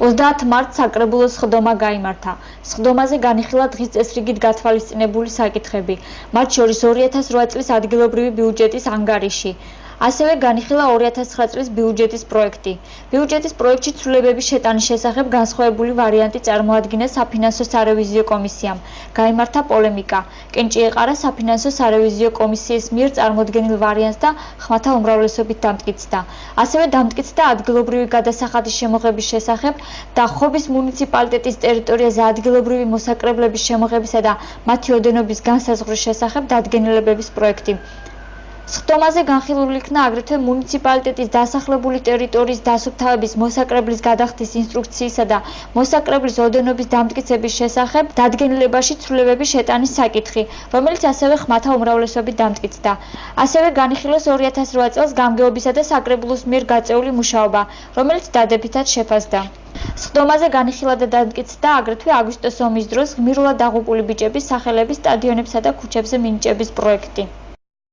30 მარტს საკრებულოს სხდომა გაიმართა. სხდომაზე განიხილა დღის წესრიგით გათვალისწინებული საკითხები, მათ შორის 2008 წლის ადგილობრივი ბიუჯეტის ანგარიში. ასევე განიხილა 2009 წლის ბიუჯეტის პროექტი. ბიუჯეტის პროექტში ცვლილებების შეტანის შესახებ განსხვავებული ვარიანტი წარმოადგინეს საფინანსო სარევიზიო კომისიამ. გაიმართა პოლემიკა. კენჭი ეყარა საფინანსო სარევიზიო კომისიის მიერ წარმოდგენილ ვარიანტს და ხმათა უმრავლესობით დამტკიცდა. ასევე დამტკიცდა ადგილობრივი გადასახადის შემოღების შესახებ და ხობის მუნიციპალიტეტის ტერიტორიაზე ადგილობრივი მოსაკრებლების შემოღებისა და მათი ოდენობის განსაზღვრის შესახებ დადგენილებების პროექტი. სხდომაზე განხილული იქნა აგრეთვე მუნიციპალიტეტის დასახლებული ტერიტორიის დასუფთავების მოსაკრებლის გადახდის ინსტრუქციისა და მოსაკრებლის ოდენობის დამტკიცების შესახებ დადგენილებაში ცვლილებების შეტანის საკითხი, რომელიც ასევე ხმათა უმრავლესობით დამტკიცდა. ასევე განიხილეს 2008 წელს გამგეობისა და საკრებულოს მიერ გაწეული მუშაობა, რომელიც დადებითად შეფასდა. სხდომაზე განიხილა და დამტკიცდა აგრეთვე აგვისტოს ომის დროს ღმირულად დაღუპული ბიჭების სახელების სტადიონებსა და ქუჩებზე მინიჭების პროექტი.